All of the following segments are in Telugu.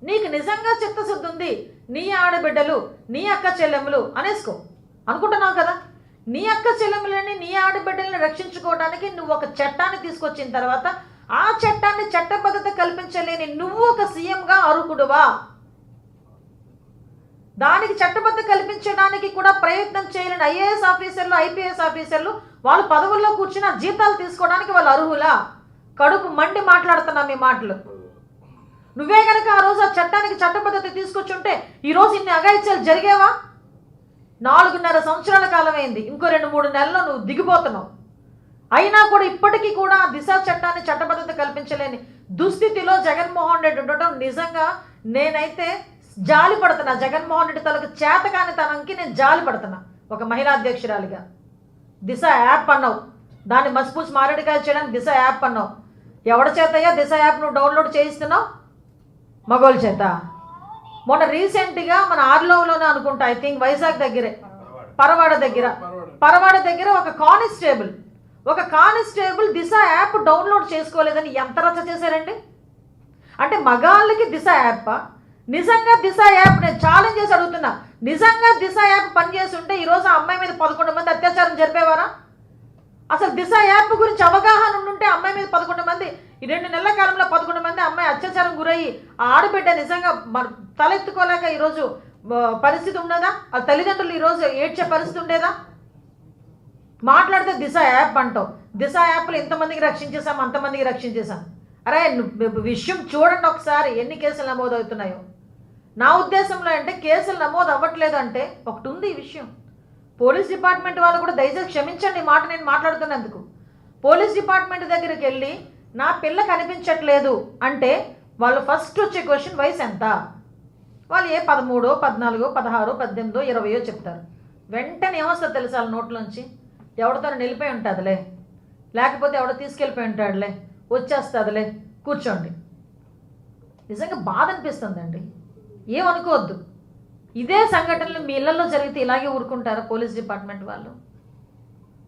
నీకు నిజంగా చిత్తశుద్ధి ఉంది, నీ ఆడబిడ్డలు నీ అక్క చెల్లెములు అనేసుకో అనుకుంటున్నావు కదా. నీ అక్క చెల్లెములని నీ ఆడబిడ్డల్ని రక్షించుకోవడానికి నువ్వు ఒక చట్టాన్ని తీసుకొచ్చిన తర్వాత ఆ చట్టాన్ని చట్టబద్ధత కల్పించలేని నువ్వు ఒక సీఎంగా అర్హుడువా? దానికి చట్టబద్ధ కల్పించడానికి కూడా ప్రయత్నం చేయలేని ఐఏఎస్ ఆఫీసర్లు, ఐపీఎస్ ఆఫీసర్లు వాళ్ళు పదవుల్లో కూర్చుని జీతాలు తీసుకోవడానికి వాళ్ళు అర్హులా? కడుపు మండి మాట్లాడుతున్నా మీ మాటలు. నువ్వే కనుక ఆ రోజు ఆ చట్టానికి చట్టబద్ధత తీసుకొచ్చుంటే ఈరోజు ఇన్ని అఘాయిత్యాలు జరిగేవా? 4.5 సంవత్సరాల కాలం అయింది, ఇంకో 2-3 నెలల్లో నువ్వు దిగిపోతున్నావు. అయినా కూడా ఇప్పటికీ కూడా దిశ చట్టాన్ని చట్టబద్ధత కల్పించలేని దుస్థితిలో జగన్మోహన్ రెడ్డి ఉండటం నిజంగా నేనైతే జాలి పడుతున్నా. జగన్మోహన్ రెడ్డి తలకు చేతకానితనంకి నేను జాలి పడుతున్నా. ఒక మహిళా అధ్యక్షురాలిగా దిశ యాప్ అన్నావు, దాన్ని మసిపూసి మారేడుకాయ చేయడానికి దిశ యాప్ అన్నావు. ఎవరి చేతయ్యా దిశ యాప్ నువ్వు డౌన్లోడ్ చేయిస్తున్నావు? మగోళ్ళ చేత. మొన్న రీసెంట్గా మన ఆర్లోలోనే అనుకుంటా, ఐ థింక్ వైజాగ్ దగ్గరే పరవాడ దగ్గర ఒక కానిస్టేబుల్ దిశ యాప్ డౌన్లోడ్ చేసుకోలేదని ఎంత రచ్చ చేశారండి. అంటే మగాళ్ళకి దిశ యాప్ నిజంగా దిశ యాప్ నేను ఛాలెంజ్ చేసి అడుగుతున్నా, నిజంగా దిశ యాప్ పనిచేసి ఉంటే ఈరోజు ఆ అమ్మాయి మీద 11 మంది అత్యాచారం జరిపేవారా? అసలు దిశ యాప్ గురించి అవగాహన ఉంటే అమ్మాయి మీద 11 మంది, ఈ 2 నెలల కాలంలో 11 మంది అమ్మాయి అత్యాచారం గురయ్యి ఆ ఆడబిడ్డ నిజంగా తలెత్తుకోలేక ఈరోజు పరిస్థితి ఉండదా? ఆ తల్లిదండ్రులు ఈరోజు ఏడ్చే పరిస్థితి ఉండేదా? మాట్లాడితే దిశ యాప్ అంటావు. దిశ యాప్లు ఇంతమందికి రక్షించేసాం, అంతమందికి రక్షించేసాం. అరే విషయం చూడండి ఒకసారి, ఎన్ని కేసులు నమోదు అవుతున్నాయో. నా ఉద్దేశంలో అంటే కేసులు నమోదు అవ్వట్లేదు అంటే ఒకటి ఉంది ఈ విషయం. పోలీస్ డిపార్ట్మెంట్ వాళ్ళు కూడా దయచేసి క్షమించండి ఈ మాట నేను మాట్లాడుతున్నందుకు. పోలీస్ డిపార్ట్మెంట్ దగ్గరికి వెళ్ళి నా పిల్ల కనిపించట్లేదు అంటే వాళ్ళు ఫస్ట్ వచ్చే క్వశ్చన్ వయసు ఎంత? వాళ్ళు 13, 14, 16, 18, 20 చెప్తారు. వెంటనే ఏమొస్తుంది తెలుసా వాళ్ళ నోట్లోంచి? ఎవరితో నిలిపోయి ఉంటుందిలే, లేకపోతే ఎవడో తీసుకెళ్ళిపోయి ఉంటాడులే, వచ్చేస్తుందిలే, కూర్చోండి. నిజంగా బాధ అనిపిస్తుందండి. ఏమనుకోవద్దు. ఇదే సంఘటనలు మీ ఇళ్లలో జరిగితే ఇలాగే ఊరుకుంటారా పోలీస్ డిపార్ట్మెంట్ వాళ్ళు?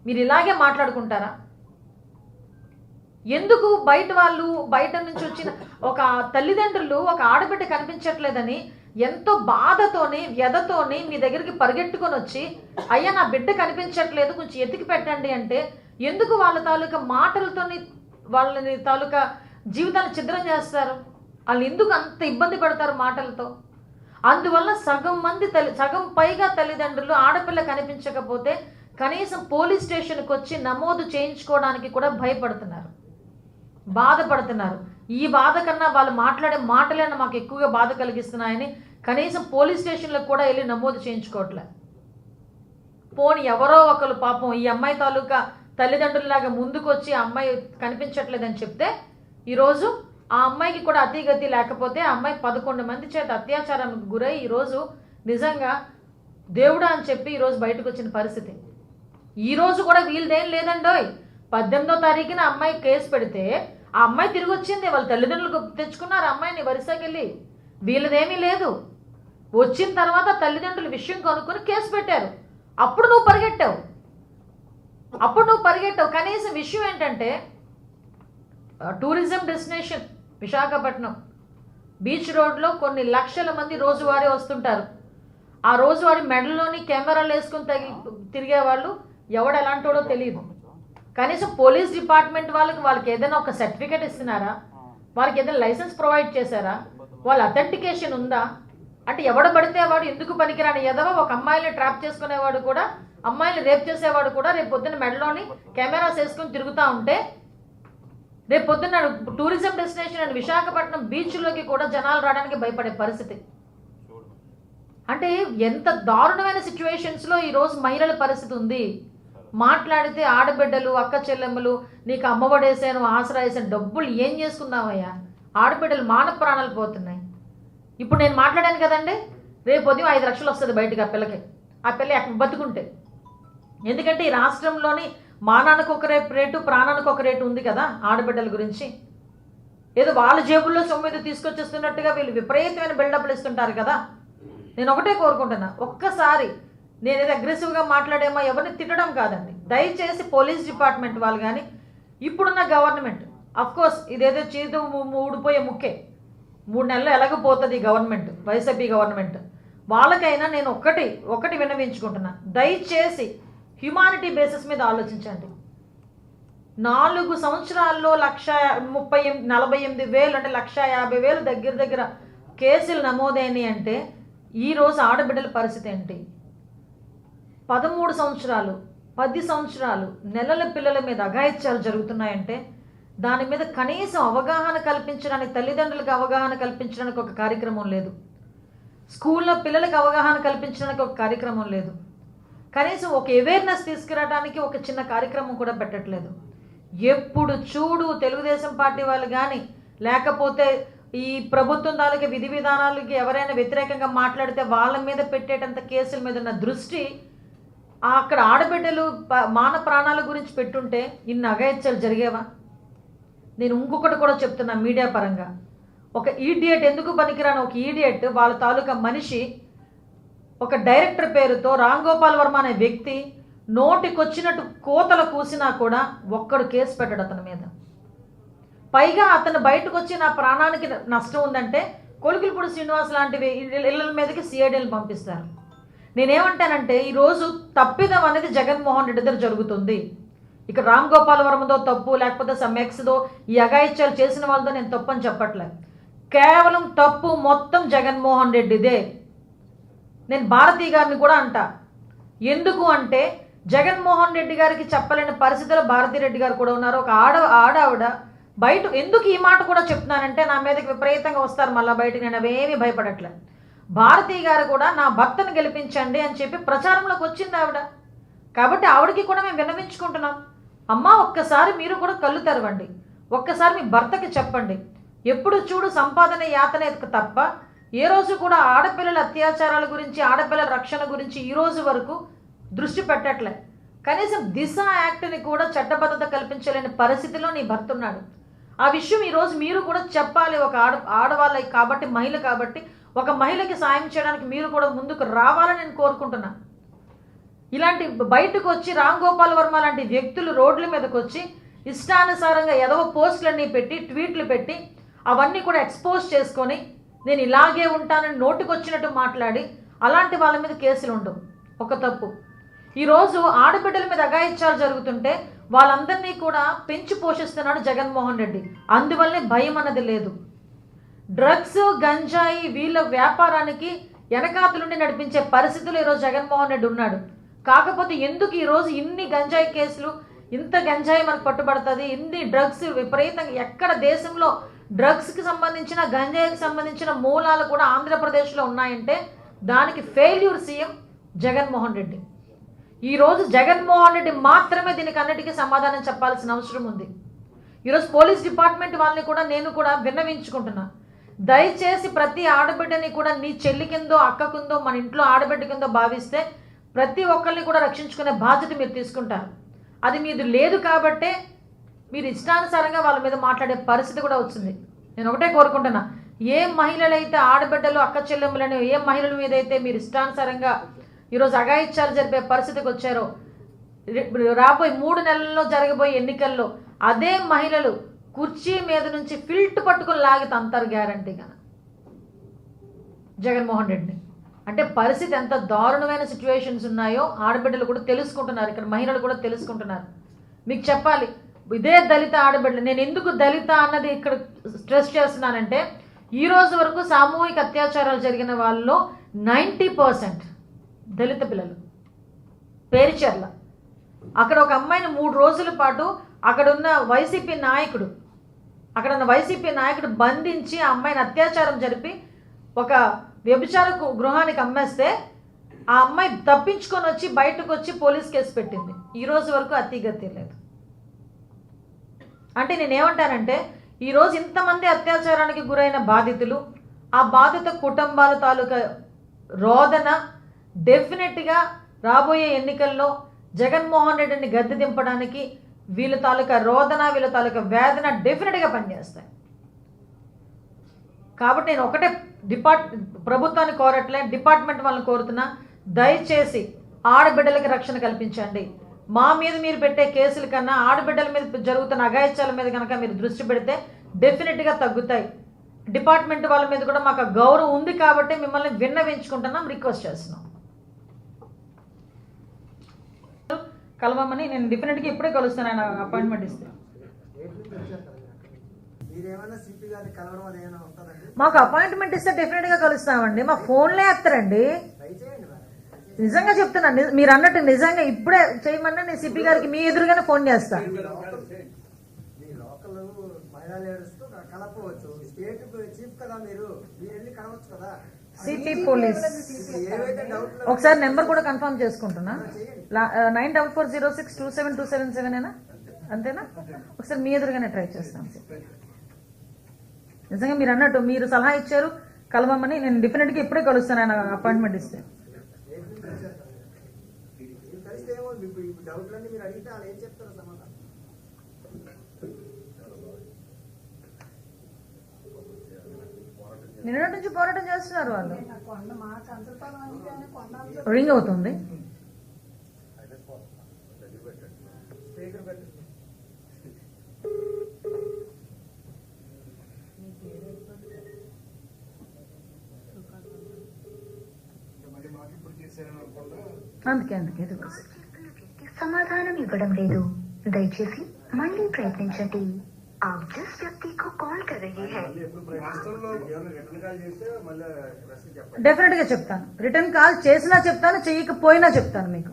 మీరు ఇలాగే మాట్లాడుకుంటారా? ఎందుకు బయట నుంచి వచ్చిన ఒక తల్లిదండ్రులు ఒక ఆడబిడ్డ కనిపించట్లేదని ఎంతో బాధతోని వ్యధతోని మీ దగ్గరికి పరిగెట్టుకొని వచ్చి అయ్యా నా బిడ్డ కనిపించట్లేదు కొంచెం ఎతికి పెట్టండి అంటే ఎందుకు వాళ్ళ తాలూకా మాటలతోని వాళ్ళని తాలూకా జీవితాన్ని ఛిద్రం చేస్తారు? వాళ్ళు ఎందుకు అంత ఇబ్బంది పడతారు మాటలతో? అందువల్ల సగం పైగా తల్లిదండ్రులు ఆడపిల్ల కనిపించకపోతే కనీసం పోలీస్ స్టేషన్కి వచ్చి నమోదు చేయించుకోవడానికి కూడా భయపడుతున్నారు, బాధపడుతున్నారు. ఈ బాధ కన్నా వాళ్ళు మాట్లాడే మాటలైనా మాకు ఎక్కువగా బాధ కలిగిస్తున్నాయని కనీసం పోలీస్ స్టేషన్లకు కూడా వెళ్ళి నమోదు చేయించుకోవట్లే. పోనీ ఎవరో ఒకరు పాపం ఈ అమ్మాయి తాలూకా తల్లిదండ్రులలాగా ముందుకు వచ్చి ఆ అమ్మాయి కనిపించట్లేదని చెప్తే ఈరోజు ఆ అమ్మాయికి కూడా అతిగతి లేకపోతే ఆ అమ్మాయి 11 మంది చేత అత్యాచారానికి గురై ఈరోజు నిజంగా దేవుడా అని చెప్పి ఈరోజు బయటకు వచ్చిన పరిస్థితి. ఈరోజు కూడా వీళ్ళదేం లేదండోయ్. 18వ తారీఖున అమ్మాయి కేసు పెడితే ఆ అమ్మాయి తిరిగి వచ్చింది, వాళ్ళ తల్లిదండ్రులు తెచ్చుకున్నారు అమ్మాయిని వరుసకెళ్ళి. వీళ్ళదేమీ లేదు. వచ్చిన తర్వాత తల్లిదండ్రులు విషయం కనుక్కొని కేసు పెట్టారు. అప్పుడు నువ్వు పరిగెట్టావు. కనీసం విషయం ఏంటంటే టూరిజం డెస్టినేషన్ విశాఖపట్నం బీచ్ రోడ్లో కొన్ని లక్షల మంది రోజువారీ వస్తుంటారు. ఆ రోజువారీ మెడల్లోని కెమెరాలు వేసుకుని తిరిగే వాళ్ళు ఎవడు ఎలాంటోడో తెలియదు. కనీసం పోలీస్ డిపార్ట్మెంట్ వాళ్ళకి ఏదైనా ఒక సర్టిఫికేట్ ఇస్తున్నారా? వాళ్ళకి ఏదైనా లైసెన్స్ ప్రొవైడ్ చేశారా? వాళ్ళ అథెంటికేషన్ ఉందా? అంటే ఎవడ పడితే వాడు ఎందుకు పనికిరాని ఎదవ ఒక అమ్మాయిని ట్రాప్ చేసుకునేవాడు కూడా, అమ్మాయిని రేప్ చేసేవాడు కూడా రేపు పొద్దున్న మెడలోని కెమెరాస్ వేసుకుని తిరుగుతూ ఉంటే రేపు పొద్దున్న టూరిజం డెస్టినేషన్ అండ్ విశాఖపట్నం బీచ్లోకి కూడా జనాలు రావడానికి భయపడే పరిస్థితి. అంటే ఎంత దారుణమైన సిచ్యువేషన్స్లో ఈరోజు మహిళల పరిస్థితి ఉంది. మాట్లాడితే ఆడబిడ్డలు అక్క చెల్లెమ్మలు నీకు అమ్మఒడేసాను ఆసరా వేసాను డబ్బులు ఏం చేసుకుందామయ్యా? ఆడబిడ్డలు మానవ ప్రాణాలు పోతున్నాయి. ఇప్పుడు నేను మాట్లాడాను కదండి, రేపు ఉదయం 5 లక్షలు వస్తుంది బయటకు ఆ పిల్లకి. ఆ పిల్ల ఎక్కడ బతుకుంటే. ఎందుకంటే ఈ రాష్ట్రంలోని మానానికి ఒక రేటు ప్రాణానికి ఒక రేటు ఉంది కదా ఆడబిడ్డల గురించి. ఏదో వాళ్ళ జేబుల్లో సొమ్మిది తీసుకొచ్చేస్తున్నట్టుగా వీళ్ళు విపరీతమైన బిల్డప్లు ఇస్తుంటారు కదా. నేను ఒకటే కోరుకుంటున్నా, ఒక్కసారి నేనేదో అగ్రెసివ్గా మాట్లాడేమో ఎవరిని తిట్టడం కాదండి. దయచేసి పోలీస్ డిపార్ట్మెంట్ వాళ్ళు కానీ ఇప్పుడున్న గవర్నమెంట్, అఫ్కోర్స్ ఇదేదో చేదు ఊడిపోయే ముక్కే, 3 నెలలు ఎలాగపోతుంది గవర్నమెంట్, వైసీపీ గవర్నమెంట్. వాళ్ళకైనా నేను ఒకటి విన్నవించుకుంటున్నా, దయచేసి హ్యుమానిటీ బేసిస్ మీద ఆలోచించండి. 4 సంవత్సరాల్లో 1,48,000 అంటే 1,50,000 దగ్గర కేసులు నమోదైనాయి అంటే ఈరోజు ఆడబిడ్డల పరిస్థితి ఏంటి? 13 సంవత్సరాలు 10 సంవత్సరాలు నెలల పిల్లల మీద అఘాయిత్యాలు జరుగుతున్నాయంటే దాని మీద కనీసం అవగాహన కల్పించడానికి, తల్లిదండ్రులకు అవగాహన కల్పించడానికి ఒక కార్యక్రమం లేదు. స్కూల్లో పిల్లలకు అవగాహన కల్పించడానికి ఒక కార్యక్రమం లేదు. కనీసం ఒక అవేర్నెస్ తీసుకురావడానికి ఒక చిన్న కార్యక్రమం కూడా పెట్టట్లేదు. ఎప్పుడు చూడు తెలుగుదేశం పార్టీ వాళ్ళు కానీ, లేకపోతే ఈ ప్రభుత్వం తాలూకు విధి విధానాలకి ఎవరైనా వ్యతిరేకంగా మాట్లాడితే వాళ్ళ మీద పెట్టేటంత కేసుల మీద ఉన్న దృష్టి అక్కడ ఆడబిడ్డలు మాన ప్రాణాల గురించి పెట్టుంటే ఇన్ని అఘాయిత్యాలు జరిగేవా? నేను ఇంకొకటి కూడా చెప్తున్నా మీడియా పరంగా, ఒక ఈడియట్, ఎందుకు పనికిరాని ఒక ఈడియట్ వాళ్ళ తాలూకా మనిషి ఒక డైరెక్టర్ పేరుతో రామ్ గోపాల్ వర్మ అనే వ్యక్తి నోటికొచ్చినట్టు కోతలు కూసినా కూడా ఒక్కడు కేసు పెట్టడు అతని మీద. పైగా అతను బయటకు వచ్చి నా ప్రాణానికి నష్టం ఉందంటే కొలుకులపూడి శ్రీనివాస్ లాంటివి ఇళ్ళ మీదకి సిఐడీలు పంపిస్తారు. నేనేమంటానంటే ఈరోజు తప్పిదం అనేది జగన్మోహన్ రెడ్డి దగ్గర జరుగుతుంది. ఇక రామ్ గోపాల్ వర్మతో తప్పు, లేకపోతే సమ్మెక్స్తో ఈ అఘాయిత్యాలు చేసిన వాళ్ళతో నేను తప్పు అని చెప్పట్లేదు. కేవలం తప్పు మొత్తం జగన్మోహన్ రెడ్డిదే. నేను భారతీ గారిని కూడా అంటా. ఎందుకు అంటే జగన్మోహన్ రెడ్డి గారికి చెప్పలేని పరిస్థితిలో భారతీ రెడ్డి గారు కూడా ఉన్నారు. ఒక ఆడావిడ బయట ఎందుకు ఈ మాట కూడా చెప్తున్నానంటే నా మీదకి విపరీతంగా వస్తారు మళ్ళీ బయటకు. నేను అవేమీ భయపడట్లేదు. భారతీ గారు కూడా నా భర్తను గెలిపించండి అని చెప్పి ప్రచారంలోకి వచ్చింది ఆవిడ. కాబట్టి ఆవిడకి కూడా మేము విన్నవించుకుంటున్నాం, అమ్మ ఒక్కసారి మీరు కూడా కళ్ళు తెరవండి, ఒక్కసారి మీ భర్తకి చెప్పండి. ఎప్పుడు చూడు సంపాదన యాతన తప్ప ఏ రోజు కూడా ఆడపిల్లల అత్యాచారాల గురించి, ఆడపిల్లల రక్షణ గురించి ఈ రోజు వరకు దృష్టి పెట్టట్లే. కనీసం దిశ యాక్ట్ని కూడా చట్టబద్ధత కల్పించలేని పరిస్థితిలో నీ భర్త ఉన్నాడు. ఆ విషయం ఈరోజు మీరు కూడా చెప్పాలి. ఒక ఆడవాళ్ళ కాబట్టి, మహిళ కాబట్టి ఒక మహిళకి సాయం చేయడానికి మీరు కూడా ముందుకు రావాలని నేను కోరుకుంటున్నా. ఇలాంటి బయటకు వచ్చి రామ్ గోపాల్ వర్మ లాంటి వ్యక్తులు రోడ్ల మీదకి వచ్చి ఇష్టానుసారంగా ఏదో పోస్టులన్నీ పెట్టి, ట్వీట్లు పెట్టి అవన్నీ కూడా ఎక్స్పోజ్ చేసుకొని నేను ఇలాగే ఉంటానని నోటికొచ్చినట్టు మాట్లాడి అలాంటి వాళ్ళ మీద కేసులు ఉండవు. ఒక తప్పు. ఈరోజు ఆడబిడ్డల మీద అఘాయిత్యాలు జరుగుతుంటే వాళ్ళందరినీ కూడా పెంచి పోషిస్తున్నాడు జగన్మోహన్ రెడ్డి. అందువల్లే భయం అన్నది లేదు. డ్రగ్స్, గంజాయి వీళ్ళ వ్యాపారానికి వెనకాతలుండి నడిపించే పరిస్థితులు ఈరోజు జగన్మోహన్ రెడ్డి ఉన్నాడు. కాకపోతే ఎందుకు ఈరోజు ఇన్ని గంజాయి కేసులు, ఇంత గంజాయి మనకు పట్టుబడుతుంది, ఇన్ని డ్రగ్స్ విపరీతంగా ఎక్కడ దేశంలో డ్రగ్స్కి సంబంధించిన, గంజాయికి సంబంధించిన మూలాలు కూడా ఆంధ్రప్రదేశ్లో ఉన్నాయంటే దానికి ఫెయిల్యూర్ సీఎం జగన్మోహన్ రెడ్డి. ఈరోజు జగన్మోహన్ రెడ్డి మాత్రమే దీనికి అన్నిటికీ సమాధానం చెప్పాల్సిన అవసరం ఉంది. ఈరోజు పోలీస్ డిపార్ట్మెంట్ వాళ్ళని కూడా నేను కూడా విన్నవించుకుంటున్నా, దయచేసి ప్రతి ఆడబిడ్డని కూడా నీ చెల్లి కిందో, అక్క కిందో, మన ఇంట్లో ఆడబిడ్డ కిందో భావిస్తే ప్రతి ఒక్కరిని కూడా రక్షించుకునే బాధ్యత మీరు తీసుకుంటారు. అది మీది లేదు కాబట్టే మీరు ఇష్టానుసారంగా వాళ్ళ మీద మాట్లాడే పరిస్థితి కూడా వచ్చింది. నేను ఒకటే కోరుకుంటున్నా, ఏ మహిళలైతే ఆడబిడ్డలు, అక్క చెల్లెమ్మలని ఏ మహిళల మీద అయితే మీరు ఇష్టానుసారంగా ఈరోజు అఘాయిత్యాలు జరిపే పరిస్థితికి వచ్చారో, రాబోయే 3 నెలల్లో జరగబోయే ఎన్నికల్లో అదే మహిళలు కుర్చీ మీద నుంచి ఫిల్ట్ పట్టుకుని లాగి తంతారు గ్యారంటీగా జగన్మోహన్ రెడ్డిని. అంటే పరిస్థితి ఎంత దారుణమైన సిచ్యువేషన్స్ ఉన్నాయో ఆడబిడ్డలు కూడా తెలుసుకుంటున్నారు, ఇక్కడ మహిళలు కూడా తెలుసుకుంటున్నారు. మీకు చెప్పాలి, ఇదే దళిత ఆడబిడ్డలు, నేను ఎందుకు దళిత అన్నది ఇక్కడ స్ట్రెస్ చేస్తున్నానంటే ఈ రోజు వరకు సామూహిక అత్యాచారాలు జరిగిన వాళ్ళలో 90% దళిత పిల్లలు. పేరుచెర్ల అక్కడ ఒక అమ్మాయిని 3 రోజుల పాటు అక్కడున్న వైసీపీ నాయకుడు బంధించి ఆ అమ్మాయిని అత్యాచారం జరిపి ఒక వ్యభిచార గృహానికి అమ్మేస్తే ఆ అమ్మాయి తప్పించుకొని వచ్చి బయటకు వచ్చి పోలీస్ కేసు పెట్టింది. ఈ రోజు వరకు అతిగతి లేదు. అంటే నేనేమంటానంటే ఈరోజు ఇంతమంది అత్యాచారానికి గురైన బాధితులు, ఆ బాధిత కుటుంబాల తాలూకా రోదన డెఫినెట్గా రాబోయే ఎన్నికల్లో జగన్మోహన్ రెడ్డిని గద్దె దింపడానికి వీళ్ళ తాలూకా రోదన, వీళ్ళ తాలూకా వేదన డెఫినెట్గా పనిచేస్తాయి. కాబట్టి నేను ఒకటే ప్రభుత్వాన్ని కోరట్లే, డిపార్ట్మెంట్ వాళ్ళని కోరుతున్నా, దయచేసి ఆడబిడ్డలకి రక్షణ కల్పించండి. మా మీద మీరు పెట్టే కేసుల కన్నా ఆడబిడ్డల మీద జరుగుతున్న అఘాయిత్యాల మీద కనుక మీరు దృష్టి పెడితే డెఫినెట్గా తగ్గుతాయి. డిపార్ట్మెంట్ వాళ్ళ మీద కూడా మాకు గౌరవం ఉంది కాబట్టి మిమ్మల్ని విన్నవించుకుంటున్నాం, రిక్వెస్ట్ చేస్తున్నాం. కలవమని నేను డెఫినెట్గా ఇప్పుడే కలుస్తాను, ఆయన అపాయింట్మెంట్ ఇస్తాను. మాకు అపాయింట్మెంట్ ఇస్తే డెఫినెట్గా కలుస్తామండి. మా ఫోన్లే ఎత్తారండి, నిజంగా చెప్తున్నా. మీరు అన్నట్టు నిజంగా ఇప్పుడే చేయమన్నా నేను సిపి గారికి మీ ఎదురుగానే ఫోన్ చేస్తా. సిటీ పోలీస్ ఒకసారి నెంబర్ కూడా కన్ఫర్మ్ చేసుకుంటున్నా. 9440627277 అంతేనా? ఒకసారి మీ ఎదురుగానే ట్రై చేస్తాను. నిజంగా మీరు అన్నట్టు మీరు సలహా ఇచ్చారు కలవమని, నేను డెఫినెట్గా ఇప్పుడే కలుస్తాను, ఆయన అపాయింట్మెంట్ ఇస్తే. నిన్నటి నుంచి పోరాటం చేస్తున్నారు వాళ్ళు. రింగ్ అవుతుంది. అందుకే సమాధానం ఇవ్వడం లేదు, దయచేసి మళ్ళీ ప్రయత్నించండి. आप जिस व्यक्ति को कॉल कर रहे हैं డెఫినెట్ గా చెప్తాను. రిటర్న్ కాల్ చేసినా చెప్తాను, చేయకపోయినా చెప్తాను మీకు.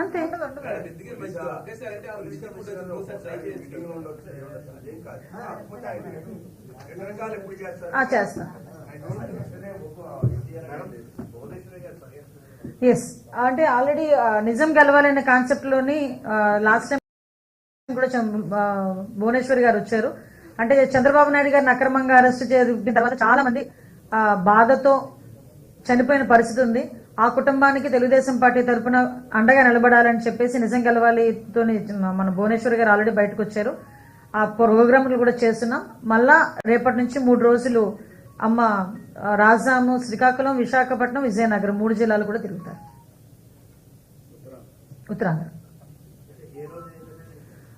అంతే. చేస్తా. ఎస్, అంటే ఆల్రెడీ నిజం గెలవాలనే కాన్సెప్ట్ లోని లాస్ట్ టైం కూడా భువనేశ్వరి గారు వచ్చారు. అంటే చంద్రబాబు నాయుడు గారిని అక్రమంగా అరెస్ట్ చేసిన తర్వాత చాలా మంది బాధతో చనిపోయిన పరిస్థితి ఉంది. ఆ కుటుంబానికి తెలుగుదేశం పార్టీ తరఫున అండగా నిలబడాలని చెప్పేసి నిజం గెలవాలితో మన భువనేశ్వరి గారు ఆల్రెడీ బయటకు వచ్చారు. ఆ ప్రోగ్రాంలు కూడా చేస్తున్నాం. మళ్ళా రేపటి నుంచి 3 రోజులు అమ్మ రాజాము, శ్రీకాకుళం, విశాఖపట్నం, విజయనగరం 3 జిల్లాలు కూడా తిరుగుతారు. ఉత్తరాంధ్ర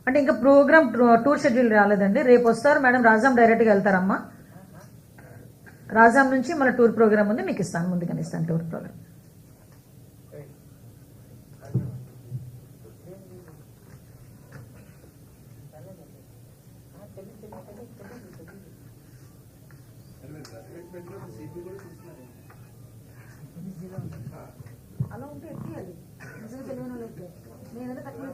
అంటే ఇంకా ప్రోగ్రామ్ టూర్ షెడ్యూల్ రాలేదండి. రేపు వస్తారు మేడం, రాజాం డైరెక్ట్గా వెళ్తారమ్మా. రాజాం నుంచి మన టూర్ ప్రోగ్రామ్ ఉంది, మీకు ఇస్తాను, ముందుగానే ఇస్తాను టూర్ ప్రోగ్రామ్. అలా ఉంటే ఎత్తియాలి, నిజంగా తెలియని వాళ్ళకి నేనైనా తక్కువ